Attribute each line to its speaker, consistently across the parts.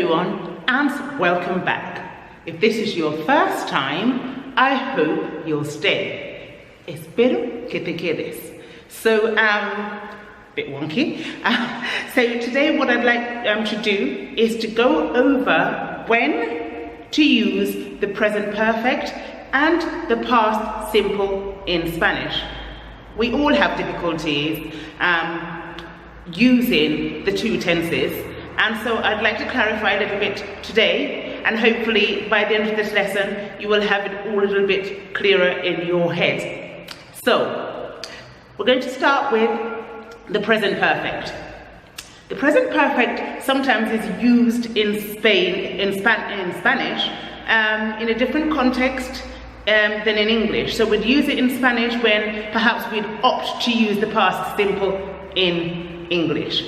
Speaker 1: everyone, and welcome back. If this is your first time, I hope you'll stay. Espero que te quedes. So, bit wonky. So today what I'd like to do is to go over when to use the present perfect and the past simple in Spanish. We all have difficulties using the two tenses, and so I'd like to clarify a little bit today, and hopefully by the end of this lesson you will have it all a little bit clearer in your head. So we're going to start with the present perfect. The present perfect sometimes is used in Spanish in a different context than in English. So we'd use it in Spanish when perhaps we'd opt to use the past simple in English.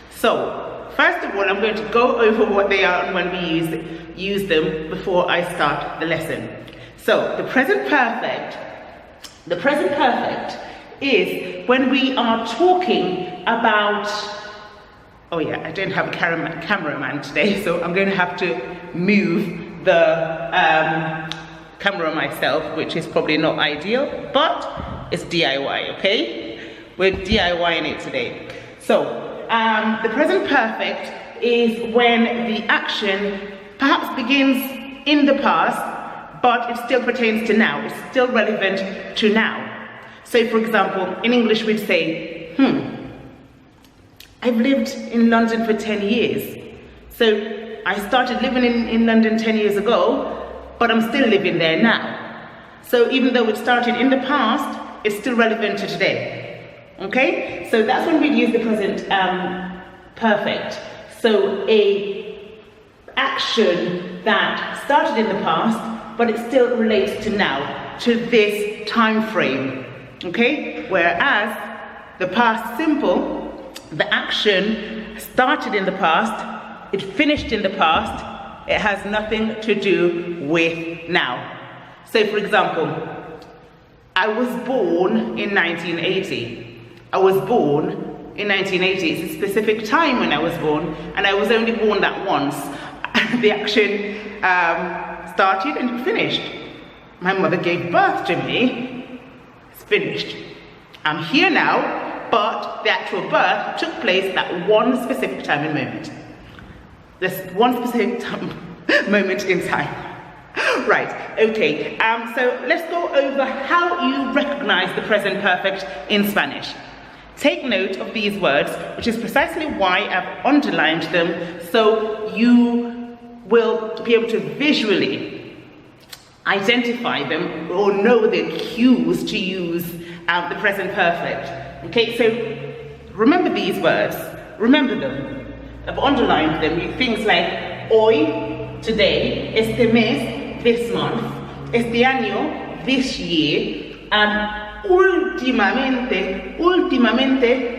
Speaker 1: So first of all, I'm going to go over what they are and when we use them before I start the lesson. So the present perfect is when we are talking about, oh yeah, I don't have a cameraman today, so I'm going to have to move the camera myself, which is probably not ideal, but it's DIY, okay? We're DIYing it today. So the present perfect is when the action perhaps begins in the past, but it still pertains to now. It's still relevant to now. So for example, in English we'd say, I've lived in London for 10 years. So I started living in London 10 years ago, but I'm still living there now. So even though it started in the past, it's still relevant to today. Okay, so that's when we use the present perfect. So a action that started in the past, but it still relates to now, to this time frame. Okay, whereas the past simple, the action started in the past, it finished in the past, it has nothing to do with now. So for example, I was born in 1980. I was born in 1980. It's a specific time when I was born, and I was only born that once. The action started and finished. My mother gave birth to me. It's finished. I'm here now, but the actual birth took place that one specific time and moment. This one specific moment in time. Right, okay. So let's go over how you recognize the present perfect in Spanish. Take note of these words, which is precisely why I've underlined them, so you will be able to visually identify them or know the cues to use the present perfect. Okay, so remember these words, remember them. I've underlined them, things like hoy, today, este mes, this month, este año, this year, and últimamente,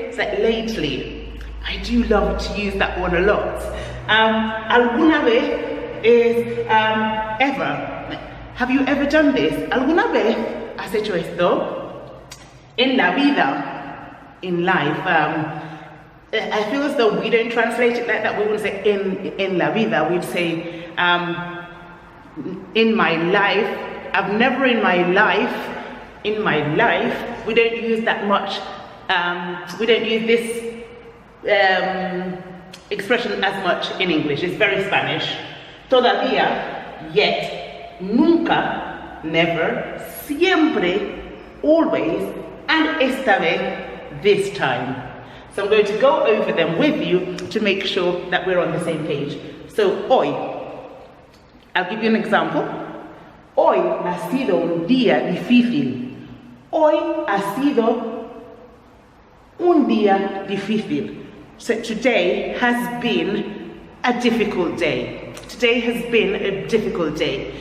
Speaker 1: it's like lately. I do love to use that one a lot. Alguna vez is ever. Have you ever done this? ¿Alguna vez has hecho esto? En la vida, in life. I feel as though we don't translate it like that. We wouldn't say en la vida. We'd say in my life. I've never in my life. In my life, we don't use that much, we don't use this expression as much in English. It's very Spanish. Todavía, yet, nunca, never, siempre, always, and esta vez, this time. So I'm going to go over them with you to make sure that we're on the same page. So, hoy, I'll give you an example. Hoy ha sido un día difícil. Hoy ha sido un día difícil. So today has been a difficult day. Today has been a difficult day.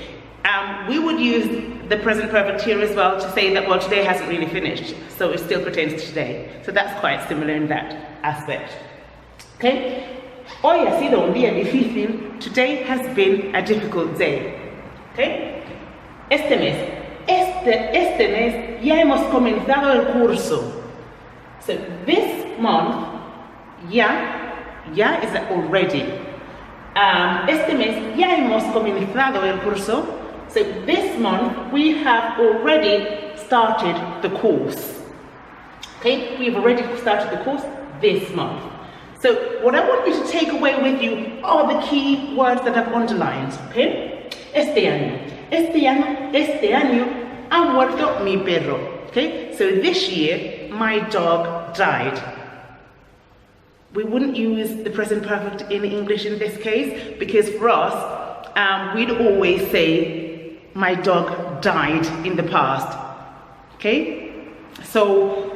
Speaker 1: We would use the present perfect here as well to say that, well, today hasn't really finished, so it still pertains to today. So that's quite similar in that aspect. Okay? Hoy ha sido un día difícil. Today has been a difficult day. Okay? Este mes ya hemos comenzado el curso. So this month, ya is already. Este mes ya hemos comenzado el curso. So this month we have already started the course. Okay, we've already started the course this month. So what I want you to take away with you are the key words that I've underlined. Okay, este año ha muerto mi perro. Okay, so this year my dog died. We wouldn't use the present perfect in English in this case, because for us, we'd always say, my dog died in the past. Okay? So,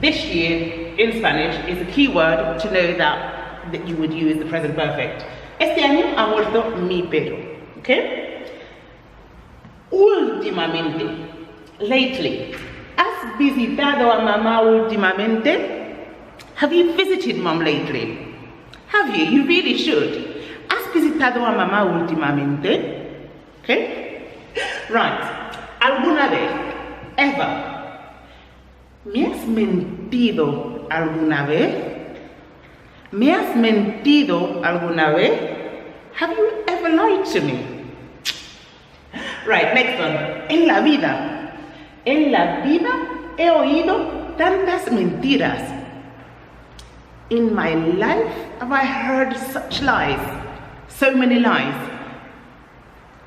Speaker 1: this year in Spanish is a key word to know that you would use the present perfect. Este año ha muerto mi perro. Okay? Últimamente, lately. ¿Has visitado a mamá últimamente? Have you visited mom lately? Have you? You really should. ¿Has visitado a mamá últimamente? Okay? Right. ¿Alguna vez? Ever. ¿Me has mentido alguna vez? ¿Me has mentido alguna vez? Have you ever lied to me? Right, next one. En la vida. En la vida he oído tantas mentiras. In my life have I heard such lies, so many lies.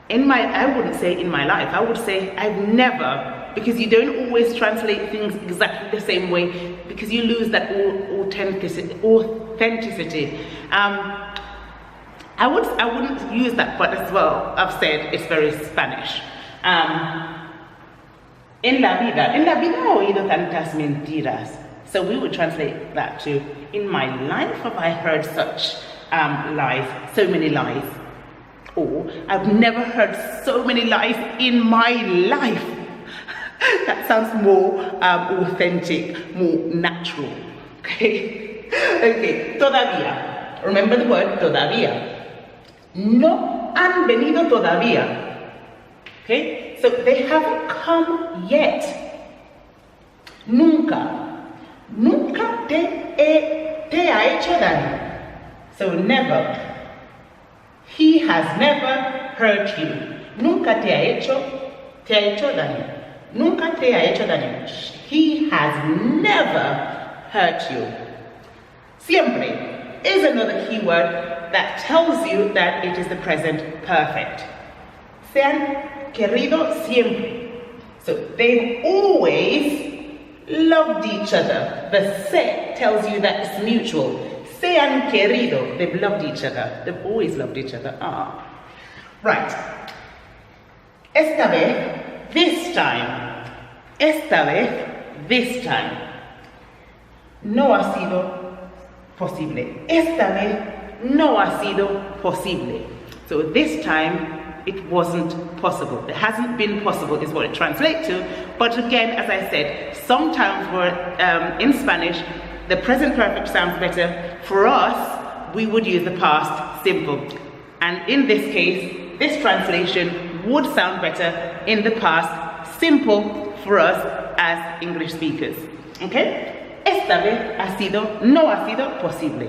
Speaker 1: I wouldn't say in my life, I would say I've never, because you don't always translate things exactly the same way, because you lose that authenticity. I wouldn't use that, but as well, I've said it's very Spanish. En la vida he oído tantas mentiras. So we would translate that to, in my life have I heard such lies, so many lies. Or, I've never heard so many lies in my life. That sounds more authentic, more natural. Okay? Okay, todavía. Remember the word todavía. No han venido todavía. Okay? So they haven't come yet. Nunca. Nunca te ha hecho daño. So never. He has never hurt you. Nunca te ha hecho daño. Nunca te ha hecho daño. He has never hurt you. Siempre is another key word that tells you that it is the present perfect. Se han querido siempre. So they've always loved each other. The se tells you that it's mutual. Se han querido. They've loved each other. They've always loved each other. Right. Esta vez, this time. Esta vez, this time. No ha sido posible. Esta vez, no ha sido posible. So this time, it wasn't possible. It hasn't been possible is what it translates to. But again, as I said, sometimes in Spanish, the present perfect sounds better. For us, we would use the past simple. And in this case, this translation would sound better in the past simple for us as English speakers. Okay? Esta vez no ha sido posible.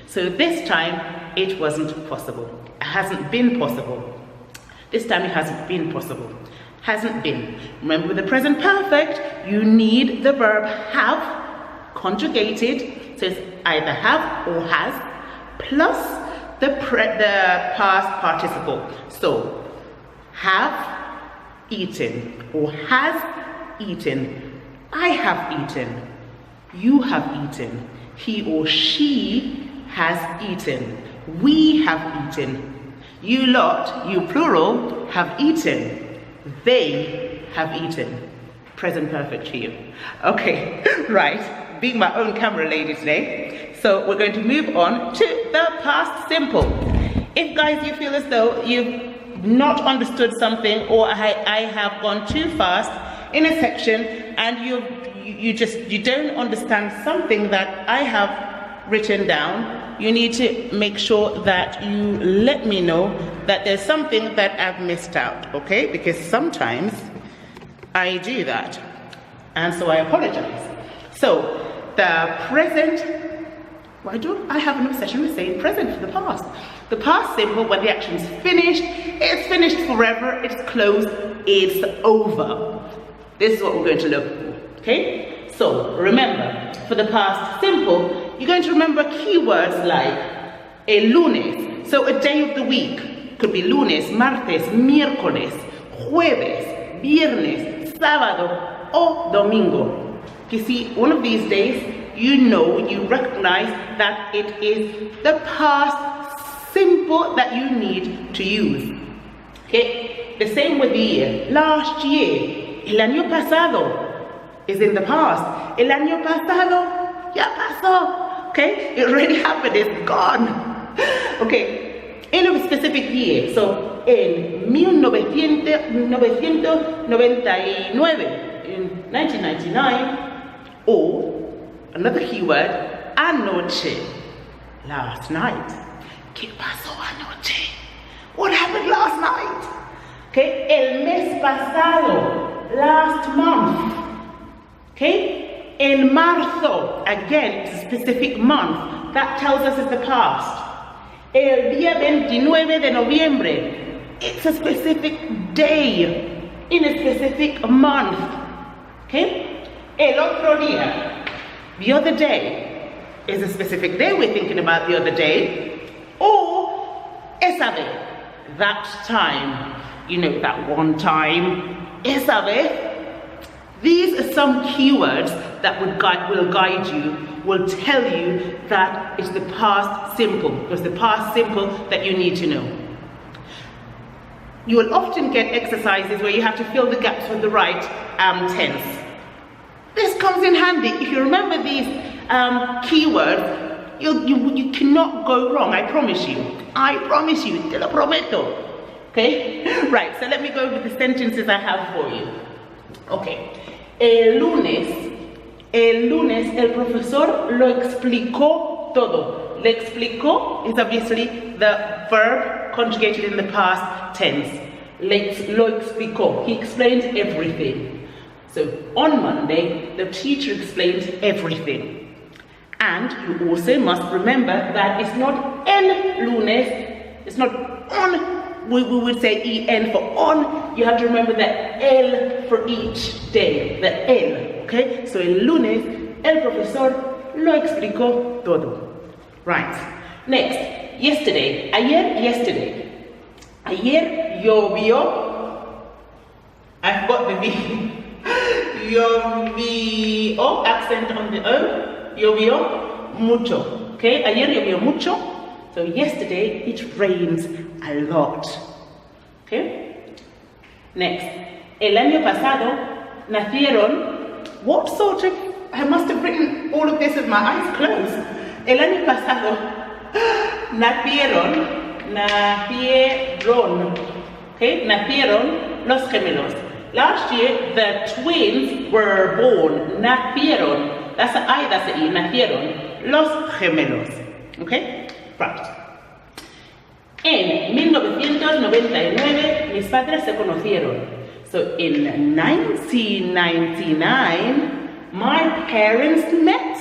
Speaker 1: So this time, it wasn't possible. It hasn't been possible. This time it hasn't been possible. Hasn't been. Remember, with the present perfect, you need the verb have conjugated. So it's either have or has plus the past participle. So have eaten or has eaten. I have eaten. You have eaten. He or she has eaten. We have eaten. You lot, you plural, have eaten. They have eaten. Present perfect for you. Okay, right. Being my own camera lady today. So we're going to move on to the past simple. If guys, you feel as though you've not understood something, or I have gone too fast in a section and you don't understand something that I have written down, you need to make sure that you let me know that there's something that I've missed out, okay? Because sometimes I do that, and so I apologize. So the present Why do I have an obsession with saying present for the past? The past simple, when the action's finished, it's finished forever, it's closed, it's over. This is what we're going to look for, okay? So remember, for the past simple, you're going to remember keywords like el lunes, so a day of the week. Could be lunes, martes, miércoles, jueves, viernes, sábado, or domingo. You see, one of these days, you recognize that it is the past simple that you need to use. Okay, the same with the year. Last year, el año pasado is in the past. El año pasado ya pasó. Okay, it already happened, it's gone. Okay, in a specific year, so en 1999, in 1999, or another keyword, anoche, last night. ¿Qué pasó anoche? What happened last night? Okay, el mes pasado, last month. Okay, en marzo, again, it's a specific month. That tells us it's the past. El día 29 de noviembre, it's a specific day in a specific month. Okay, el otro día. The other day is a specific day we're thinking about the other day, or esa vez, that time, that one time, esa vez. These are some keywords that will guide you, will tell you that it's the past simple. It's the past simple that you need to know. You will often get exercises where you have to fill the gaps with the right tense. This comes in handy. If you remember these keywords, you cannot go wrong, I promise you. I promise you, te lo prometo. Okay? Right, so let me go over the sentences I have for you. Okay. El lunes, el profesor lo explicó todo. Le explicó is obviously the verb conjugated in the past tense. Lo explicó. He explained everything. So on Monday, the teacher explains everything. And you also must remember that it's not el lunes, it's not on, we would say en for on. You have to remember that el for each day, the el, okay? So el lunes, el profesor lo explicó todo. Right, next, yesterday, yesterday. Ayer llovió, I forgot the V. Llovió, accent on the O, llovió mucho, okay? Ayer llovió mucho, so yesterday it rains a lot, okay? Next, el año pasado nacieron, what sort of, I must have written all of this with my eyes closed. El año pasado nacieron, okay? Nacieron los gemelos. Last year, the twins were born, nacieron. That's the I, that's the E, nacieron. Los gemelos. Okay? Right. En 1999, mis padres se conocieron. So in 1999, my parents met.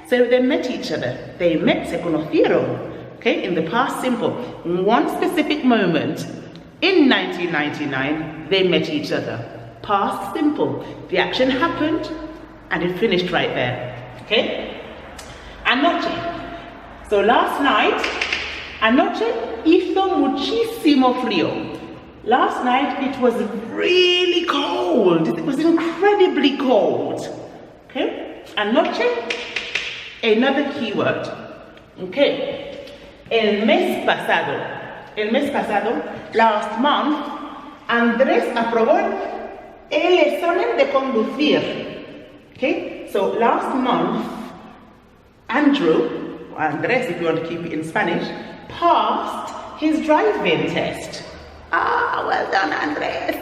Speaker 1: So they met each other. They met, se conocieron. Okay? In the past simple. In one specific moment, in 1999, they met each other. Past simple. The action happened and it finished right there. Okay? Anoche. So last night, anoche hizo muchísimo frío. Last night it was really cold. It was incredibly cold. Okay? Anoche, another keyword. Okay? El mes pasado, last month, Andrés aprobó el examen de conducir. Okay, so last month, Andrew, or Andrés if you want to keep it in Spanish, passed his driving test. Ah, well done, Andrés.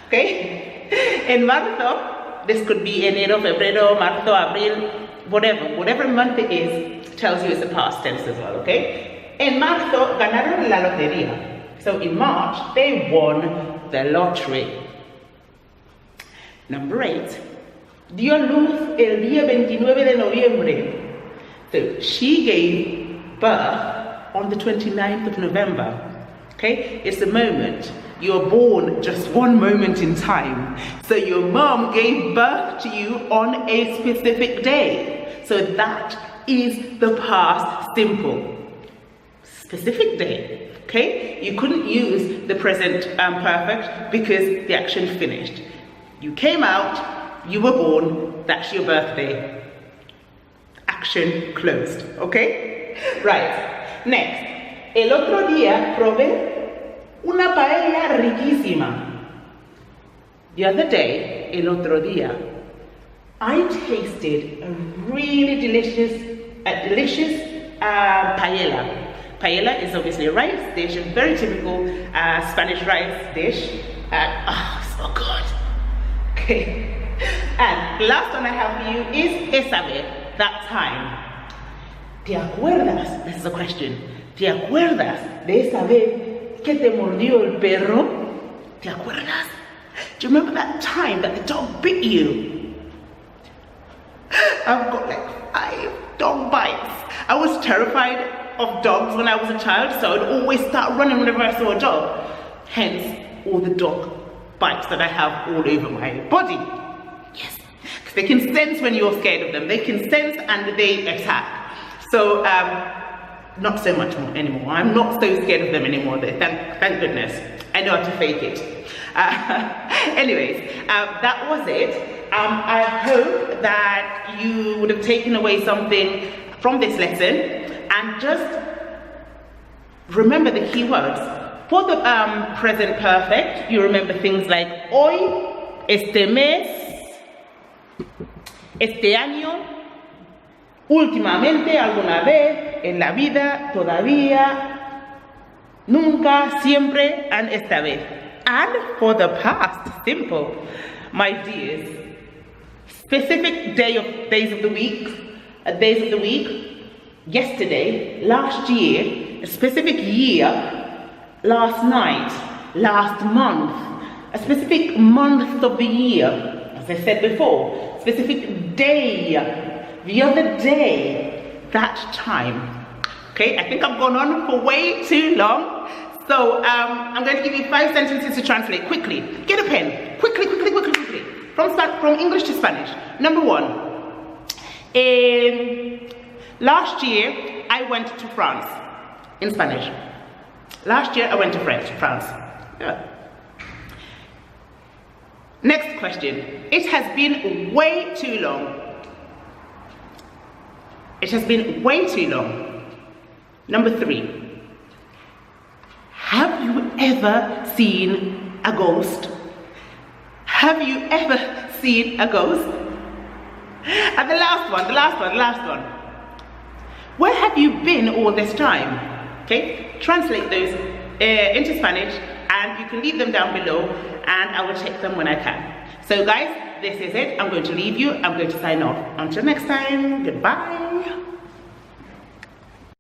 Speaker 1: Okay, in marzo, this could be enero, febrero, marzo, abril, whatever month it is, tells you it's a past tense as well, okay? En marzo, ganaron la lotería. So in March, they won the lottery. Number 8. Dio luz el día 29 de noviembre. So she gave birth on the 29th of November. Okay, it's the moment. You're born just one moment in time. So your mom gave birth to you on a specific day. So that is the past simple. Specific day. Okay, you couldn't use the present perfect because the action finished. You came out, you were born, that's your birthday. Action closed. Okay? Right. Next. El otro día probé una paella riquísima. The other day, el otro día, I tasted a really delicious paella. Paella is obviously a rice dish, a very typical Spanish rice dish. So good. Okay. And the last one I have for you is esa vez, that time. ¿Te acuerdas? This is a question. ¿Te acuerdas de esa vez que te mordió el perro? ¿Te acuerdas? Do you remember that time that the dog bit you? I've got like 5 dog bites. I was terrified of dogs when I was a child, so I'd always start running whenever I saw a dog. Hence, all the dog bites that I have all over my body. Yes, because they can sense when you're scared of them. They can sense and they attack. So, not so much more anymore. I'm not so scared of them anymore. Thank goodness. I know how to fake it. Anyways, that was it. I hope that you would have taken away something from this lesson, and just remember the key words. For the present perfect, you remember things like hoy, este mes, este año, últimamente, alguna vez, en la vida, todavía, nunca, siempre, and esta vez. And for the past, simple, my dears, specific days of the week, yesterday, last year, a specific year, last night, last month, a specific month of the year, as I said before, specific day, the other day, that time. Okay, I think I've gone on for way too long. So I'm going to give you 5 sentences to translate quickly. Get a pen, quickly. From English to Spanish. Number 1. Last year, I went to France. In Spanish. Last year, I went to France. Yeah. Next question. It has been way too long. It has been way too long. Number 3. Have you ever seen a ghost? Have you ever seen a ghost? And the last one. Where have you been all this time? Okay, translate those into Spanish, and you can leave them down below, and I will check them when I can. So guys, this is it. I'm going to leave you. I'm going to sign off. Until next time, goodbye.